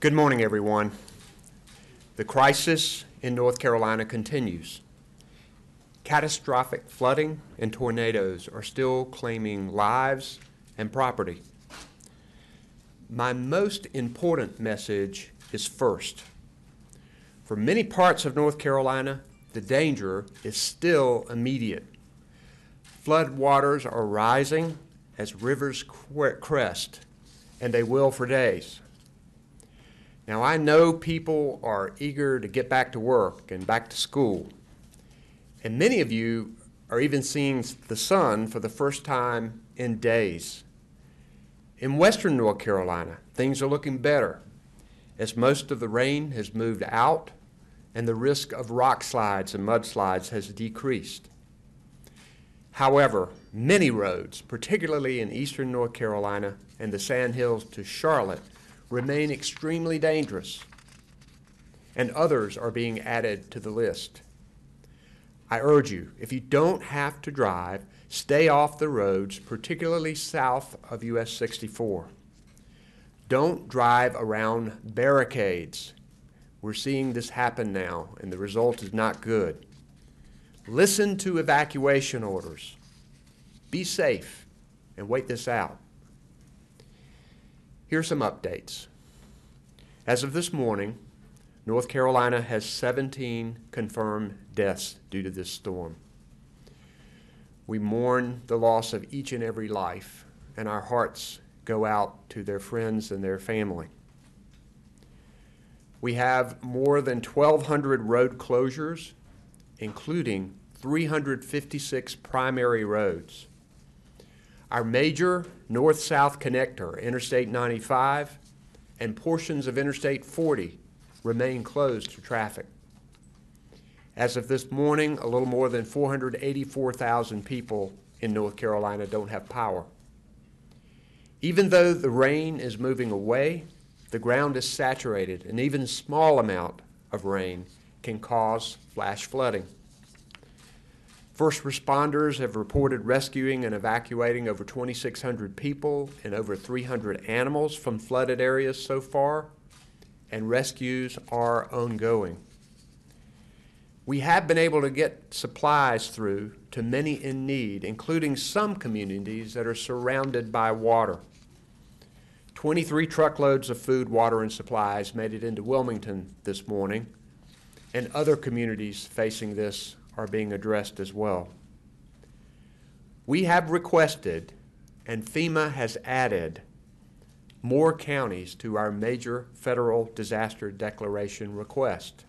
Good morning, everyone. The crisis in North Carolina continues. Catastrophic flooding and tornadoes are still claiming lives and property. My most important message is first. For many parts of North Carolina, the danger is still immediate. Flood waters are rising as rivers crest, and they will for days. Now, I know people are eager to get back to work and back to school, and many of you are even seeing the sun for the first time in days. In western North Carolina, things are looking better as most of the rain has moved out and the risk of rock slides and mudslides has decreased. However, many roads, particularly in eastern North Carolina and the Sandhills to Charlotte, remain extremely dangerous, and others are being added to the list. I urge you, if you don't have to drive, stay off the roads, particularly south of US 64. Don't drive around barricades. We're seeing this happen now, and the result is not good. Listen to evacuation orders. Be safe and wait this out. Here's some updates. As of this morning, North Carolina has 17 confirmed deaths due to this storm. We mourn the loss of each and every life, and our hearts go out to their friends and their family. We have more than 1,200 road closures, including 356 primary roads. Our major north-south connector, Interstate 95, and portions of Interstate 40 remain closed to traffic. As of this morning, a little more than 484,000 people in North Carolina don't have power. Even though the rain is moving away, the ground is saturated, and even a small amount of rain can cause flash flooding. First responders have reported rescuing and evacuating over 2,600 people and over 300 animals from flooded areas so far, and rescues are ongoing. We have been able to get supplies through to many in need, including some communities that are surrounded by water. 23 truckloads of food, water, and supplies made it into Wilmington this morning, and other communities facing this are being addressed as well. We have requested, and FEMA has added, more counties to our major federal disaster declaration request.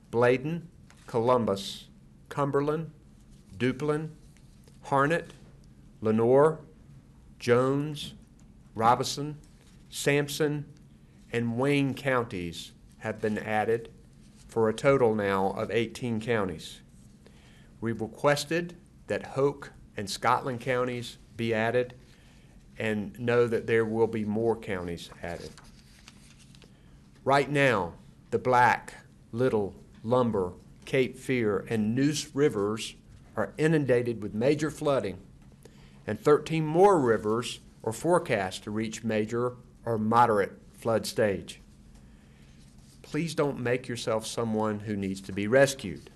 Bladen, Columbus, Cumberland, Duplin, Harnett, Lenoir, Jones, Robeson, Sampson, and Wayne counties have been added for a total now of 18 counties. We've requested that Hoke and Scotland counties be added and know that there will be more counties added. Right now, the Black, Little, Lumber, Cape Fear, and Neuse rivers are inundated with major flooding, and 13 more rivers are forecast to reach major or moderate flood stage. Please don't make yourself someone who needs to be rescued.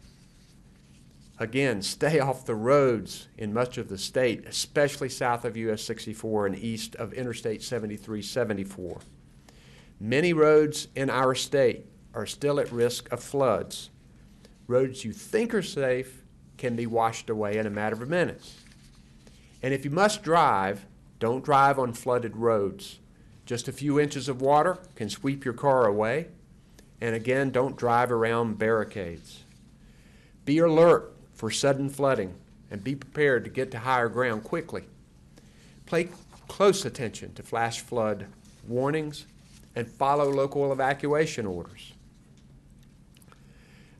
Again, stay off the roads in much of the state, especially south of US 64 and east of Interstate 73-74. Many roads in our state are still at risk of floods. Roads you think are safe can be washed away in a matter of minutes. And if you must drive, don't drive on flooded roads. Just a few inches of water can sweep your car away. And again, don't drive around barricades. Be alert for sudden flooding and be prepared to get to higher ground quickly. Pay close attention to flash flood warnings and follow local evacuation orders.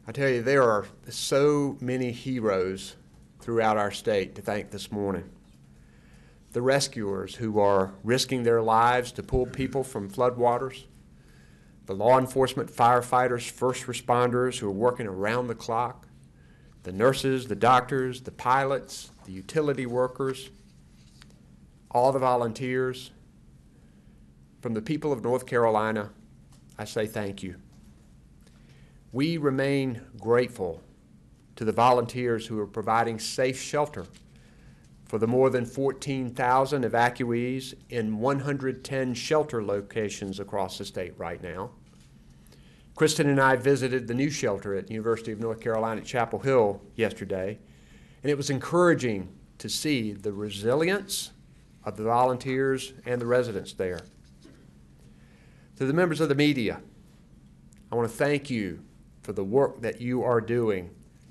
I tell you, there are so many heroes throughout our state to thank this morning. The rescuers who are risking their lives to pull people from floodwaters, the law enforcement, firefighters, first responders who are working around the clock, the nurses, the doctors, the pilots, the utility workers, all the volunteers. From the people of North Carolina, I say thank you. We remain grateful to the volunteers who are providing safe shelter for the more than 14,000 evacuees in 110 shelter locations across the state right now. Kristen and I visited the new shelter at the University of North Carolina at Chapel Hill yesterday, and it was encouraging to see the resilience of the volunteers and the residents there. To the members of the media, I want to thank you for the work that you are doing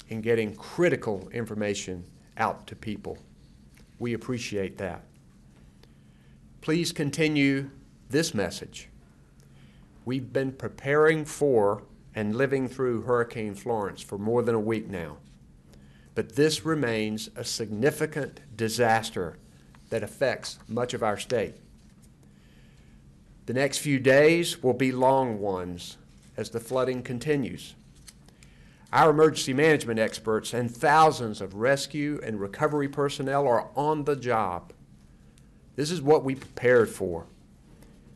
in getting critical information out to people. We appreciate that. Please continue this message. We've been preparing for and living through Hurricane Florence for more than a week now, but this remains a significant disaster that affects much of our state. The next few days will be long ones as the flooding continues. Our emergency management experts and thousands of rescue and recovery personnel are on the job. This is what we prepared for,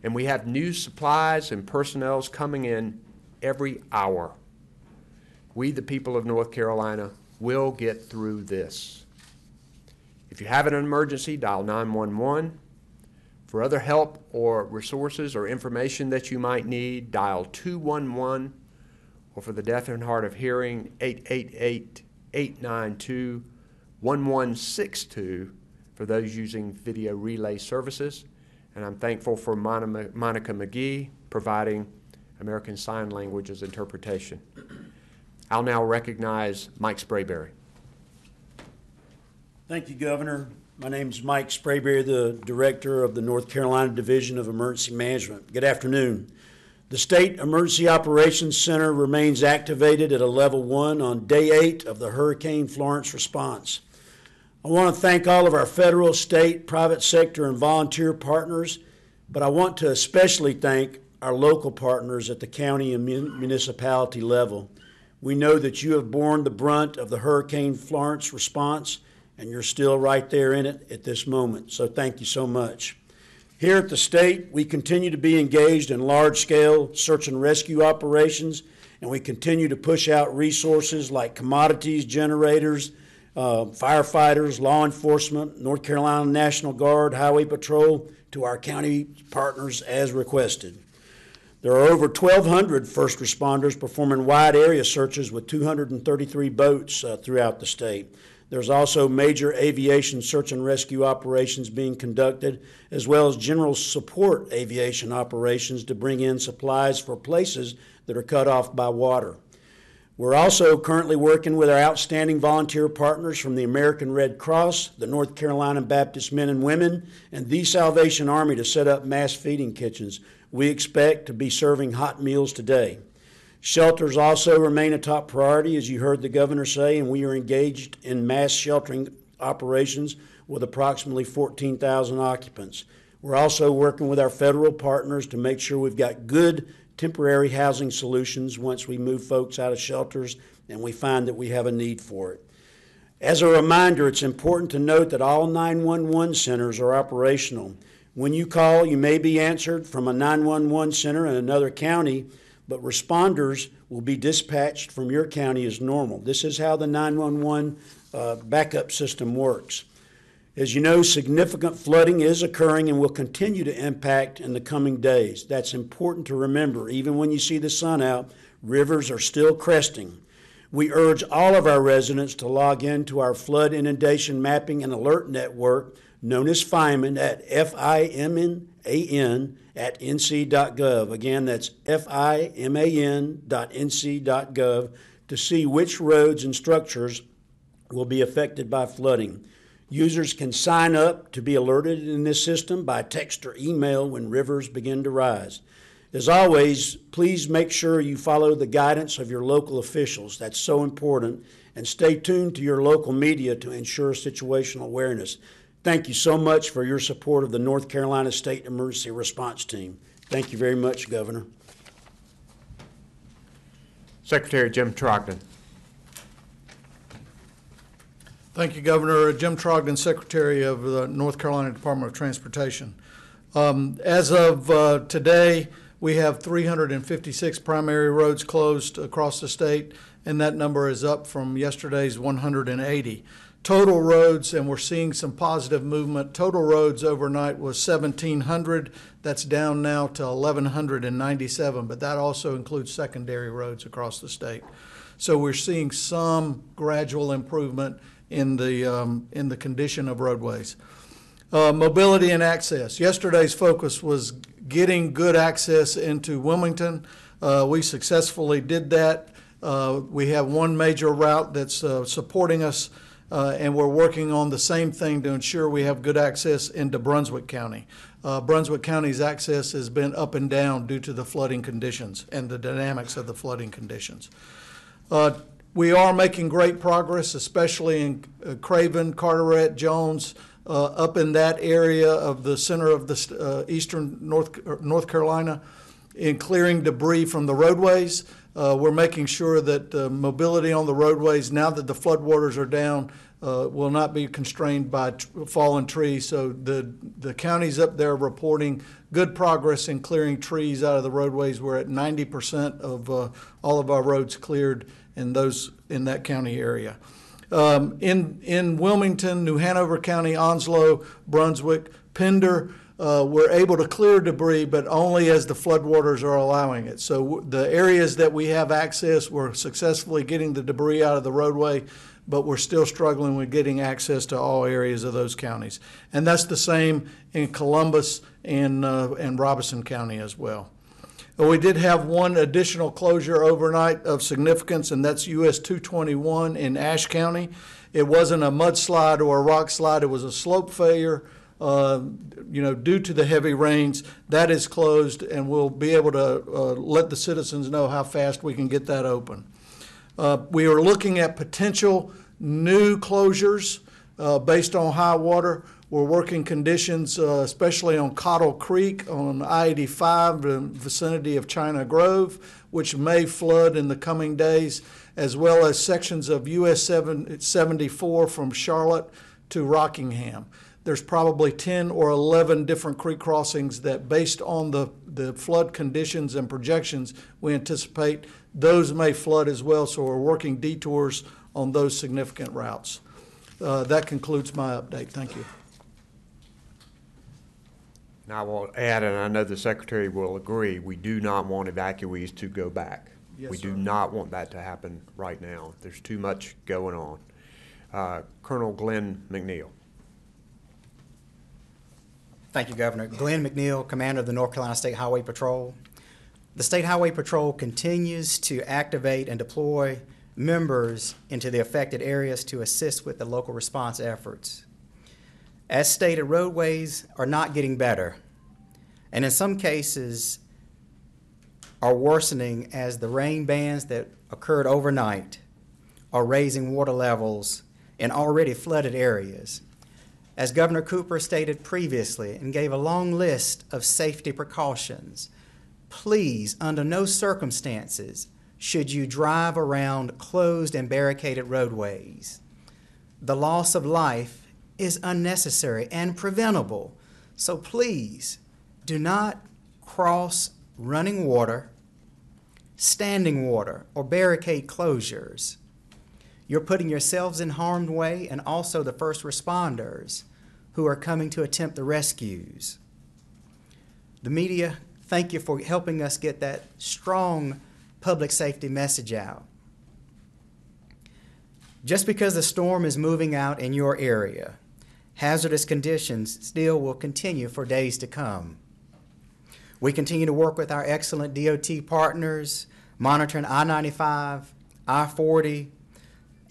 and we have new supplies and personnel coming in every hour. We, the people of North Carolina, will get through this. If you have an emergency, dial 911. For other help or resources or information that you might need, dial 211, or for the deaf and hard of hearing, 888-892-1162 for those using video relay services. And I'm thankful for Monica McGee providing American Sign Language as interpretation. I'll now recognize Mike Sprayberry. Thank you, Governor. My name is Mike Sprayberry, the Director of the North Carolina Division of Emergency Management. Good afternoon. The State Emergency Operations Center remains activated at a level 1 on day 8 of the Hurricane Florence response. I want to thank all of our federal, state, private sector, and volunteer partners, but I want to especially thank our local partners at the county and municipality level. We know that you have borne the brunt of the Hurricane Florence response, and you're still right there in it at this moment, so thank you so much. Here at the state, we continue to be engaged in large-scale search and rescue operations, and we continue to push out resources like commodities, generators, firefighters, law enforcement, North Carolina National Guard, Highway Patrol to our county partners as requested. There are over 1,200 first responders performing wide area searches with 233 boats throughout the state. There's also major aviation search and rescue operations being conducted, as well as general support aviation operations to bring in supplies for places that are cut off by water. We're also currently working with our outstanding volunteer partners from the American Red Cross, the North Carolina Baptist Men and Women, and the Salvation Army to set up mass feeding kitchens. We expect to be serving hot meals today. Shelters also remain a top priority, as you heard the governor say, and we are engaged in mass sheltering operations with approximately 14,000 occupants. We're also working with our federal partners to make sure we've got good temporary housing solutions once we move folks out of shelters and we find that we have a need for it. As a reminder, it's important to note that all 911 centers are operational. When you call, you may be answered from a 911 center in another county, but responders will be dispatched from your county as normal. This is how the 911 backup system works. As you know, significant flooding is occurring and will continue to impact in the coming days. That's important to remember. Even when you see the sun out, rivers are still cresting. We urge all of our residents to log in to our flood inundation mapping and alert network, known as FIMAN, at FIMAN at nc.gov. Again, that's FIMAN.nc.gov to see which roads and structures will be affected by flooding. Users can sign up to be alerted in this system by text or email when rivers begin to rise. As always, please make sure you follow the guidance of your local officials. That's so important. And stay tuned to your local media to ensure situational awareness. Thank you so much for your support of the North Carolina State Emergency Response Team. Thank you very much, Governor. Secretary Jim Trogdon. Thank you, Governor. Jim Trogdon, Secretary of the North Carolina Department of Transportation. As of today, We have 356 primary roads closed across the state, and that number is up from yesterday's 180. Total roads, and we're seeing some positive movement, total roads overnight was 1,700. That's down now to 1,197, but that also includes secondary roads across the state. So we're seeing some gradual improvement in the condition of roadways. Mobility and access. Yesterday's focus was getting good access into Wilmington. We successfully did that. We have one major route that's supporting us, and we're working on the same thing to ensure we have good access into Brunswick County. Brunswick County's access has been up and down due to the flooding conditions and the dynamics of the flooding conditions. We are making great progress, especially in Craven, Carteret, Jones, up in that area of the center of the eastern North Carolina, in clearing debris from the roadways. We're making sure that mobility on the roadways, now that the floodwaters are down, will not be constrained by fallen trees. So the counties up there are reporting good progress in clearing trees out of the roadways. We're at 90% of all of our roads cleared in that county area. In Wilmington, New Hanover County, Onslow, Brunswick, Pender, we're able to clear debris, but only as the floodwaters are allowing it. So the areas that we have access, we're successfully getting the debris out of the roadway, but we're still struggling with getting access to all areas of those counties. And that's the same in Columbus and Robeson County as well. We did have one additional closure overnight of significance, and that's US 221 in Ashe County. It wasn't a mudslide or a rock slide. It was a slope failure, due to the heavy rains. That is closed, and we'll be able to let the citizens know how fast we can get that open. We are looking at potential new closures based on high water. We're working conditions, especially on Cottle Creek on I-85 in the vicinity of China Grove, which may flood in the coming days, as well as sections of US 74 from Charlotte to Rockingham. There's probably 10 or 11 different creek crossings that, based on the flood conditions and projections, we anticipate those may flood as well, so we're working detours on those significant routes. That concludes my update. Thank you. And I will add, and I know the Secretary will agree, we do not want evacuees to go back. Yes, we sir. do not want that to happen right now. There's too much going on. Colonel Glenn McNeil. Thank you, Governor. Glenn McNeil, Commander of the North Carolina State Highway Patrol. The State Highway Patrol continues to activate and deploy members into the affected areas to assist with the local response efforts. As stated, roadways are not getting better, and in some cases are worsening as the rain bands that occurred overnight are raising water levels in already flooded areas. As Governor Cooper stated previously and gave a long list of safety precautions, please, under no circumstances, should you drive around closed and barricaded roadways. The loss of life is unnecessary and preventable, so please do not cross running water, standing water, or barricade closures. You're putting yourselves in harm's way and also the first responders who are coming to attempt the rescues. The media, thank you for helping us get that strong public safety message out. Just because the storm is moving out in your area, hazardous conditions still will continue for days to come. We continue to work with our excellent DOT partners, monitoring I-95, I-40,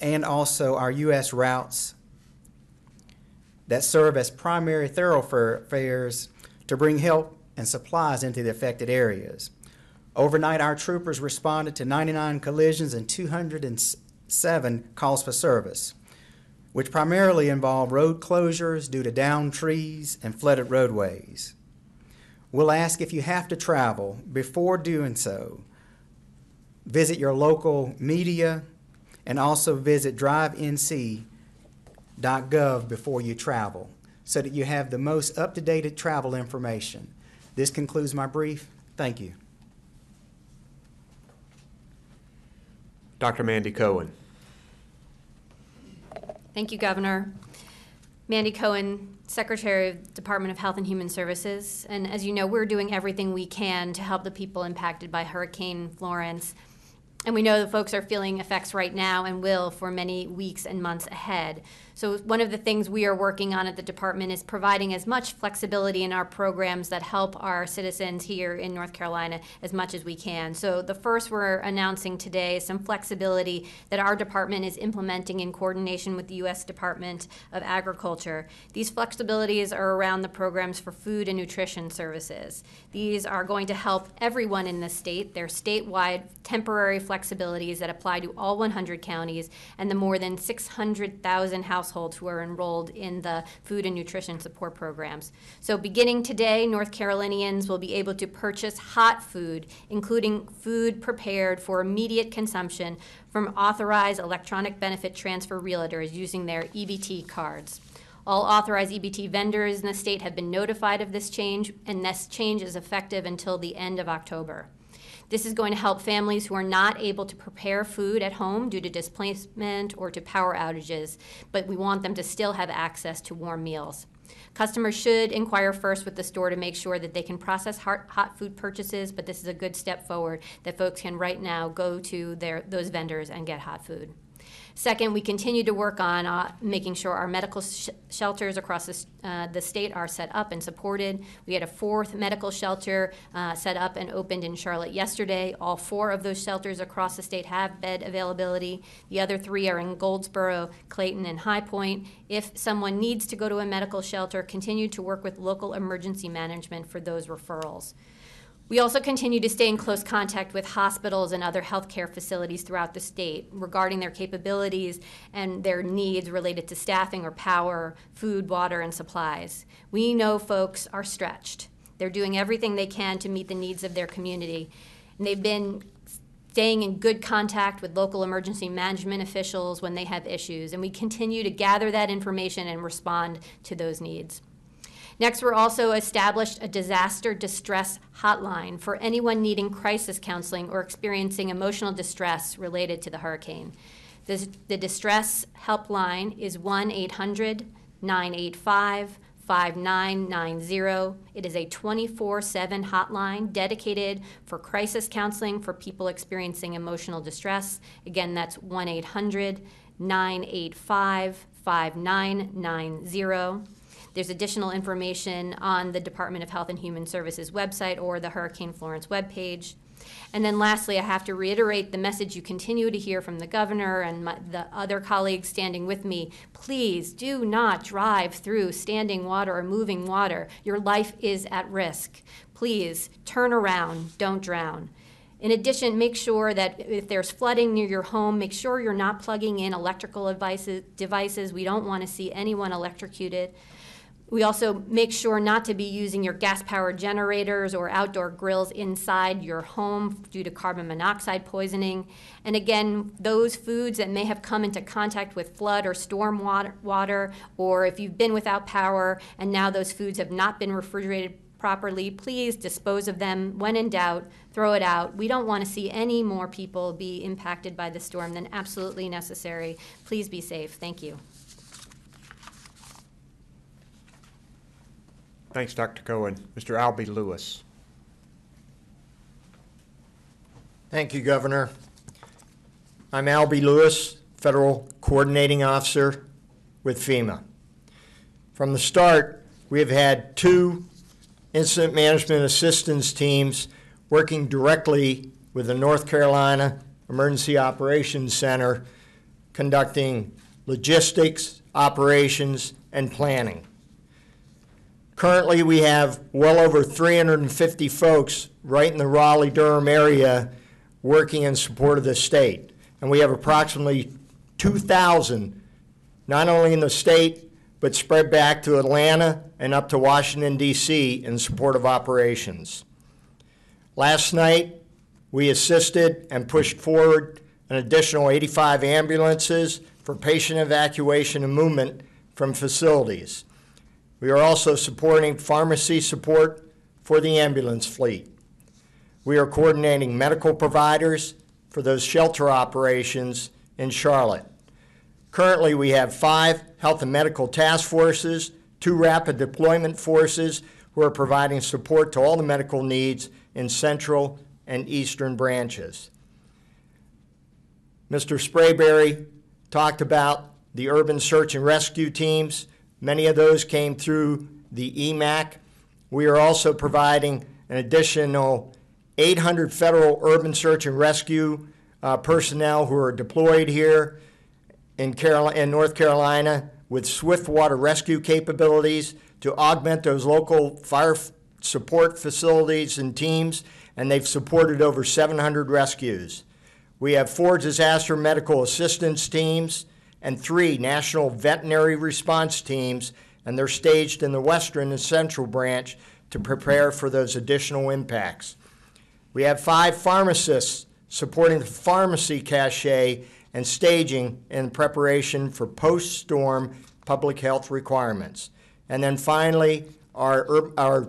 and also our U.S. routes that serve as primary thoroughfares to bring help and supplies into the affected areas. Overnight, our troopers responded to 99 collisions and 207 calls for service, which primarily involve road closures due to downed trees and flooded roadways. We'll ask if you have to travel. Before doing so, visit your local media and also visit drivenc.gov before you travel so that you have the most up-to-date travel information. This concludes my brief. Thank you. Dr. Mandy Cohen. Thank you, Governor. Mandy Cohen, Secretary of the Department of Health and Human Services. And as you know, we're doing everything we can to help the people impacted by Hurricane Florence. And we know that folks are feeling effects right now and will for many weeks and months ahead. So one of the things we are working on at the department is providing as much flexibility in our programs that help our citizens here in North Carolina as much as we can. So the first we're announcing today is some flexibility that our department is implementing in coordination with the U.S. Department of Agriculture. These flexibilities are around the programs for food and nutrition services. These are going to help everyone in the state. They're statewide temporary flexibilities that apply to all 100 counties and the more than 600,000 households who are enrolled in the food and nutrition support programs. So beginning today, North Carolinians will be able to purchase hot food, including food prepared for immediate consumption from authorized electronic benefit transfer realtors using their EBT cards. All authorized EBT vendors in the state have been notified of this change, and this change is effective until the end of October. This is going to help families who are not able to prepare food at home due to displacement or to power outages, but we want them to still have access to warm meals. Customers should inquire first with the store to make sure that they can process hot food purchases, but this is a good step forward that folks can right now go to those vendors and get hot food. Second, we continue to work on making sure our medical shelters across the state are set up and supported. We had a 4th medical shelter set up and opened in Charlotte yesterday. All 4 of those shelters across the state have bed availability. The other 3 are in Goldsboro, Clayton, and High Point. If someone needs to go to a medical shelter, continue to work with local emergency management for those referrals. We also continue to stay in close contact with hospitals and other healthcare facilities throughout the state regarding their capabilities and their needs related to staffing or power, food, water, and supplies. We know folks are stretched. They're doing everything they can to meet the needs of their community. And they've been staying in good contact with local emergency management officials when they have issues. And we continue to gather that information and respond to those needs. Next, we're also established a disaster distress hotline for anyone needing crisis counseling or experiencing emotional distress related to the hurricane. The distress helpline is 1-800-985-5990. It is a 24/7 hotline dedicated for crisis counseling for people experiencing emotional distress. Again, that's 1-800-985-5990. There's additional information on the Department of Health and Human Services website or the Hurricane Florence webpage. And then lastly, I have to reiterate the message you continue to hear from the governor and the other colleagues standing with me. Please do not drive through standing water or moving water. Your life is at risk. Please turn around, don't drown. In addition, make sure that if there's flooding near your home, make sure you're not plugging in electrical devices. We don't want to see anyone electrocuted. We also make sure not to be using your gas-powered generators or outdoor grills inside your home due to carbon monoxide poisoning. And again, those foods that may have come into contact with flood or storm water, or if you've been without power and now those foods have not been refrigerated properly, please dispose of them. When in doubt, throw it out. We don't want to see any more people be impacted by the storm than absolutely necessary. Please be safe. Thank you. Thanks, Dr. Cohen. Mr. Albie Lewis. Thank you, Governor. I'm Albie Lewis, Federal Coordinating Officer with FEMA. From the start, we have had 2 incident management assistance teams working directly with the North Carolina Emergency Operations Center, conducting logistics, operations, and planning. Currently, we have well over 350 folks right in the Raleigh-Durham area working in support of the state. And we have approximately 2,000, not only in the state, but spread back to Atlanta and up to Washington, D.C. in support of operations. Last night, we assisted and pushed forward an additional 85 ambulances for patient evacuation and movement from facilities. We are also supporting pharmacy support for the ambulance fleet. We are coordinating medical providers for those shelter operations in Charlotte. Currently, we have 5 health and medical task forces, 2 rapid deployment forces who are providing support to all the medical needs in central and eastern branches. Mr. Sprayberry talked about the urban search and rescue teams. Many of those came through the EMAC. We are also providing an additional 800 federal urban search and rescue personnel who are deployed here in North Carolina with swift water rescue capabilities to augment those local fire support facilities and teams, and they've supported over 700 rescues. We have 4 disaster medical assistance teams and 3 national veterinary response teams, and they're staged in the western and central branch to prepare for those additional impacts. We have 5 pharmacists supporting the pharmacy cache and staging in preparation for post-storm public health requirements. And then finally, our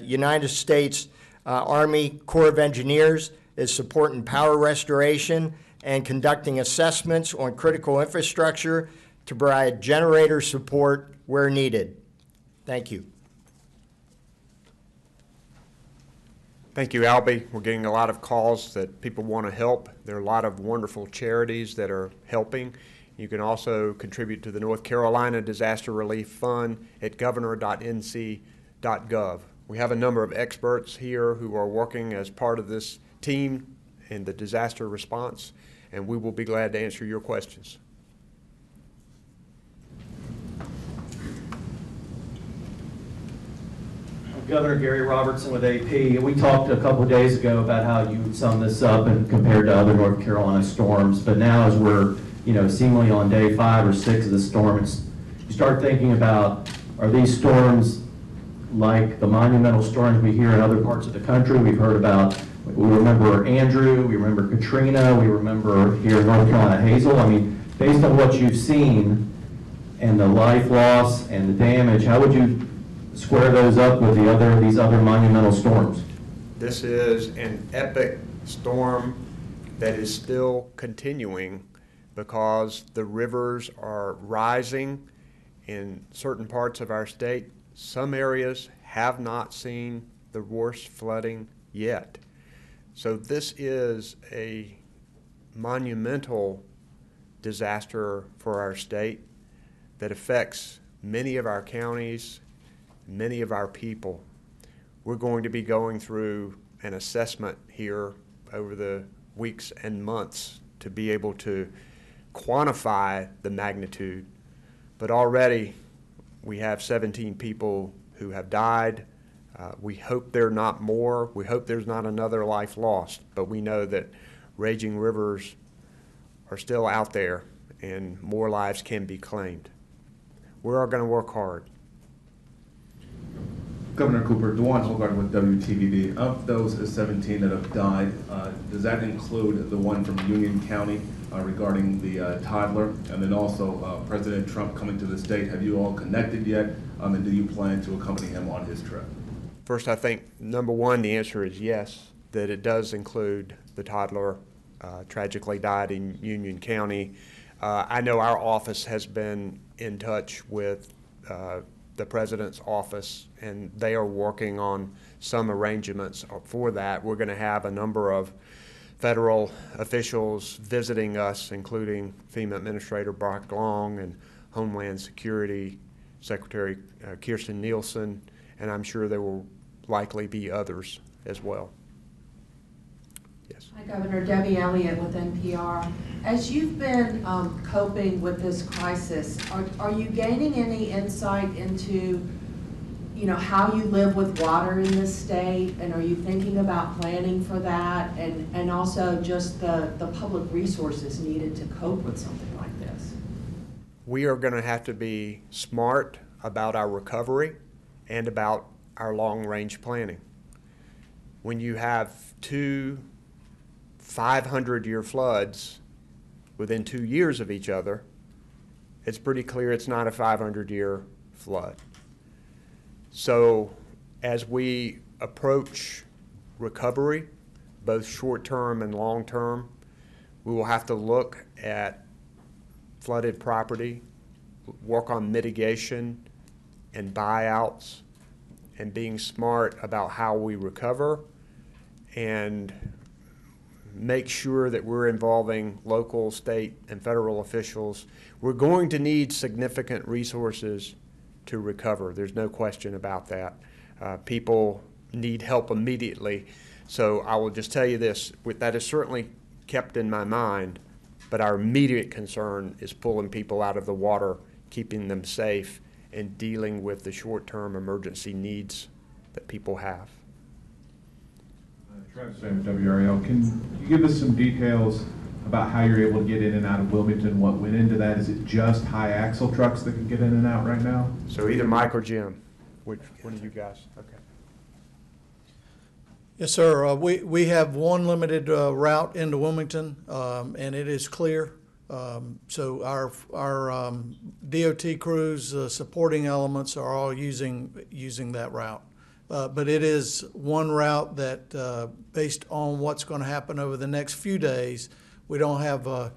United States Army Corps of Engineers is supporting power restoration and conducting assessments on critical infrastructure to provide generator support where needed. Thank you. Thank you, Albie. We're getting a lot of calls that people want to help. There are a lot of wonderful charities that are helping. You can also contribute to the North Carolina Disaster Relief Fund at governor.nc.gov. We have a number of experts here who are working as part of this team in the disaster response, and we will be glad to answer your questions. Governor Gary Robertson with AP. We talked a couple of days ago about how you would sum this up and compared to other North Carolina storms, but now as we're seemingly on day 5 or 6 of the storm, you start thinking about, are these storms like the monumental storms we hear in other parts of the country? We've heard about, we remember Andrew, we remember Katrina, we remember here in North Carolina Hazel. I mean, based on what you've seen and the life loss and the damage, how would you square those up with these other monumental storms? This is an epic storm that is still continuing because the rivers are rising in certain parts of our state. Some areas have not seen the worst flooding yet. So this is a monumental disaster for our state that affects many of our counties, many of our people. We're going to be going through an assessment here over the weeks and months to be able to quantify the magnitude. But already we have 17 people who have died. We hope there are not more. We hope there's not another life lost. But we know that raging rivers are still out there and more lives can be claimed. We're all going to work hard. Governor Cooper, Dwan Hogarth with WTVB. Of those 17 that have died, does that include the one from Union County regarding the toddler? And then also President Trump coming to the state. Have you all connected yet? And do you plan to accompany him on his trip? First, I think, number one, the answer is yes, that it does include the toddler tragically died in Union County. I know our office has been in touch with the President's office, and they are working on some arrangements for that. We're going to have a number of federal officials visiting us, including FEMA Administrator Brock Long and Homeland Security Secretary Kirstjen Nielsen, and I'm sure there will likely be others as well. Yes. Hi, Governor. Debbie Elliott with NPR. As you've been coping with this crisis, are you gaining any insight into, how you live with water in this state, and are you thinking about planning for that, and also just the public resources needed to cope with something like this? We are going to have to be smart about our recovery and about our long-range planning. When you have 2 500-year floods within 2 years of each other, it's pretty clear it's not a 500-year flood. So as we approach recovery both short-term and long-term. We will have to look at flooded property, work on mitigation and buyouts, and being smart about how we recover, and make sure that we're involving local, state, and federal officials. We're going to need significant resources to recover. There's no question about that. People need help immediately. So I will just tell you this, that is certainly kept in my mind, but our immediate concern is pulling people out of the water, keeping them safe, and dealing with the short-term emergency needs that people have. Travis Van WRL, can you give us some details about how you're able to get in and out of Wilmington? What went into that? Is it just high axle trucks that can get in and out right now? So either Mike or Jim, which one of you guys? Okay. Yes, sir. We have one limited route into Wilmington, and it is clear. So our DOT crews, supporting elements are all using that route. But it is one route that, based on what's going to happen over the next few days, we don't have a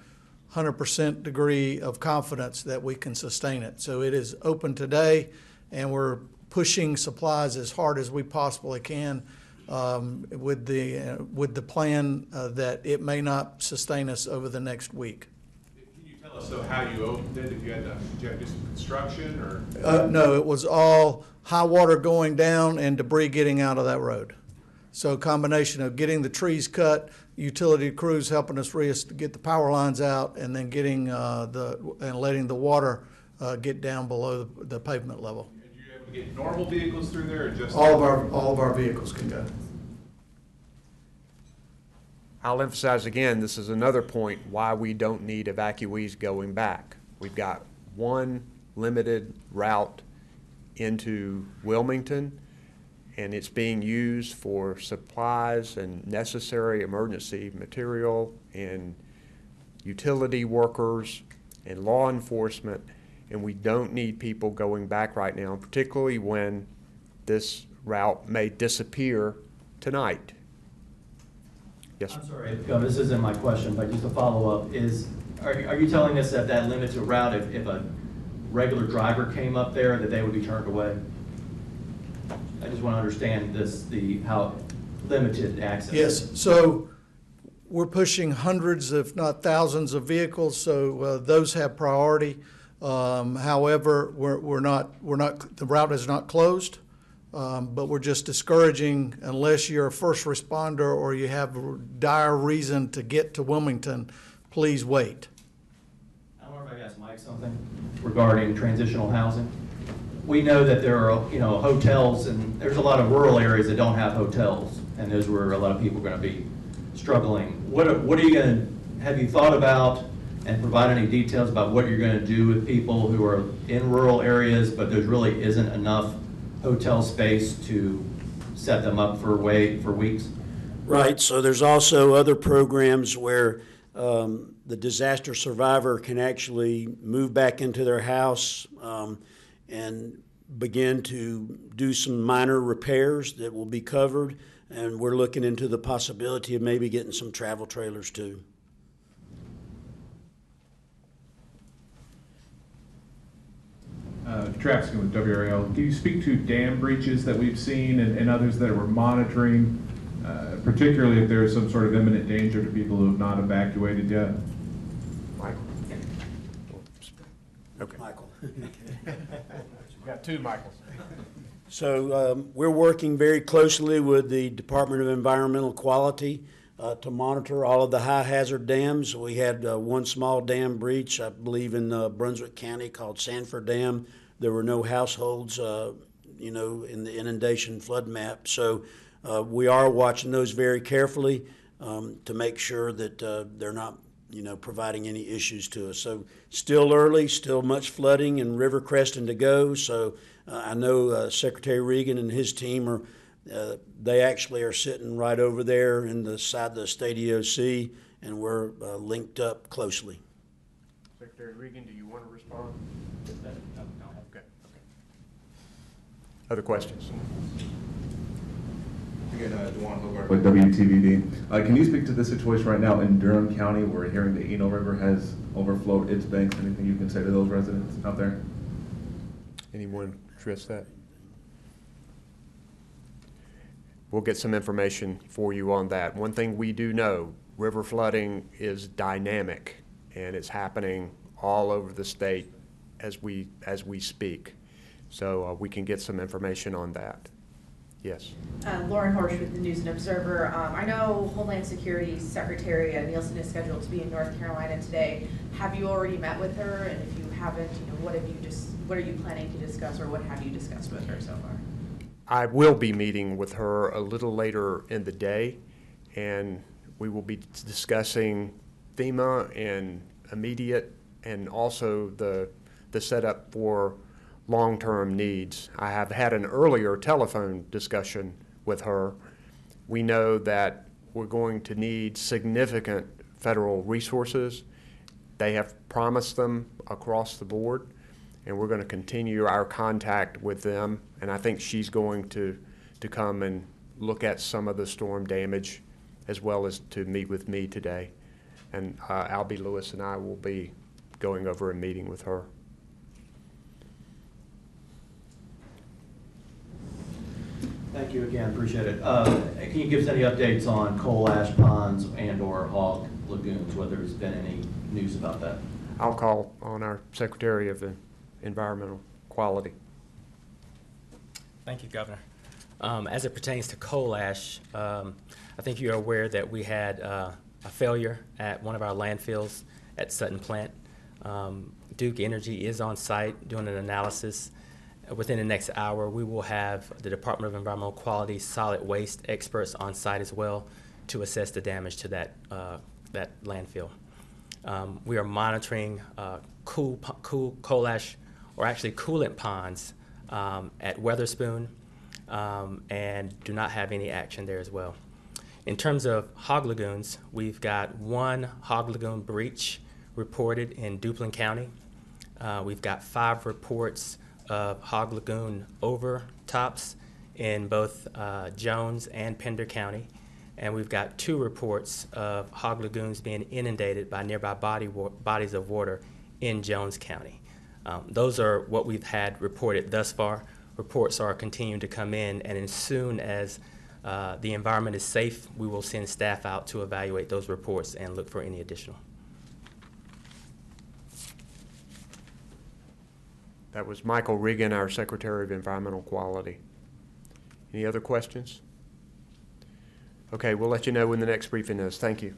100% degree of confidence that we can sustain it. So it is open today, and we're pushing supplies as hard as we possibly can, with the plan that it may not sustain us over the next week. Can you tell us, though, how you opened it? Did you have to do some construction, or? No, it was all high water going down and debris getting out of that road. So a combination of getting the trees cut, utility crews helping us get the power lines out, and then getting and letting the water get down below the pavement level. And you able to get normal vehicles through there, or just? All of our vehicles can go. I'll emphasize again, this is another point why we don't need evacuees going back. We've got one limited route into Wilmington, and it's being used for supplies and necessary emergency material and utility workers and law enforcement, and we don't need people going back right now, particularly when this route may disappear tonight. Yes, sir. I'm sorry, Governor, this isn't my question, but just a follow-up is, are you telling us that that limited route, if a regular driver came up there, that they would be turned away? I just want to understand how limited access. Yes, so we're pushing hundreds, if not thousands, of vehicles, so those have priority. However, the route is not closed, but we're just discouraging, unless you're a first responder or you have a dire reason to get to Wilmington, please wait. I wonder if I could ask Mike something regarding transitional housing. We know that there are, hotels, and there's a lot of rural areas that don't have hotels, and those where a lot of people are going to be struggling. What are you going to, have you thought about and provide any details about what you're going to do with people who are in rural areas, but there really isn't enough hotel space to set them up for weeks? Right, so there's also other programs where the disaster survivor can actually move back into their house and begin to do some minor repairs that will be covered, and we're looking into the possibility of maybe getting some travel trailers too. Travis with WRL, can you speak to dam breaches that we've seen and others that we're monitoring, particularly if there's some sort of imminent danger to people who have not evacuated yet? Michael. Okay. Michael. We've got two Michaels. So we're working very closely with the Department of Environmental Quality to monitor all of the high hazard dams. We had one small dam breach, I believe, in Brunswick County called Sanford Dam. There were no households, in the inundation flood map. So we are watching those very carefully to make sure that they're not, providing any issues to us. So still early, still much flooding and river cresting to go. So I know Secretary Regan and his team are. They actually are sitting right over there in the side of the state EOC, and we're linked up closely. Secretary Regan, do you want to respond? Okay. Other questions? Again, Dewan Hobart with WTVD. Can you speak to the situation right now in Durham County? We're hearing the Eno River has overflowed its banks. Anything you can say to those residents out there? Anyone address that? We'll get some information for you on that. One thing we do know, river flooding is dynamic, and it's happening all over the state as we speak. So we can get some information on that. Yes. Lauren Horsch with the News and Observer. I know Homeland Security Secretary Nielsen is scheduled to be in North Carolina today. Have you already met with her? And if you haven't, what are you planning to discuss, or what have you discussed with her so far? I will be meeting with her a little later in the day, and we will be discussing FEMA and immediate, and also the setup for long-term needs. I have had an earlier telephone discussion with her. We know that we're going to need significant federal resources. They have promised them across the board, and we're going to continue our contact with them. And I think she's going to come and look at some of the storm damage, as well as to meet with me today. And Albie Lewis and I will be going over and meeting with her. Thank you again, appreciate it. Can you give us any updates on coal ash ponds and/or hog lagoons, whether there's been any news about that? I'll call on our Secretary of Environmental Quality. Thank you, Governor. As it pertains to coal ash, I think you're aware that we had a failure at one of our landfills at Sutton Plant. Duke Energy is on site doing an analysis. Within the next hour, we will have the Department of Environmental Quality solid waste experts on site as well to assess the damage to that landfill. We are monitoring coal ash, or actually coolant ponds at Weatherspoon, and do not have any action there as well. In terms of hog lagoons, we've got one hog lagoon breach reported in Duplin County. We've got 5 reports of hog lagoon overtops in both Jones and Pender County, and we've got 2 reports of hog lagoons being inundated by nearby bodies of water in Jones County. Those are what we've had reported thus far. Reports are continuing to come in, and as soon as the environment is safe, we will send staff out to evaluate those reports and look for any additional. That was Michael Regan, our Secretary of Environmental Quality. Any other questions? Okay, we'll let you know when the next briefing is. Thank you.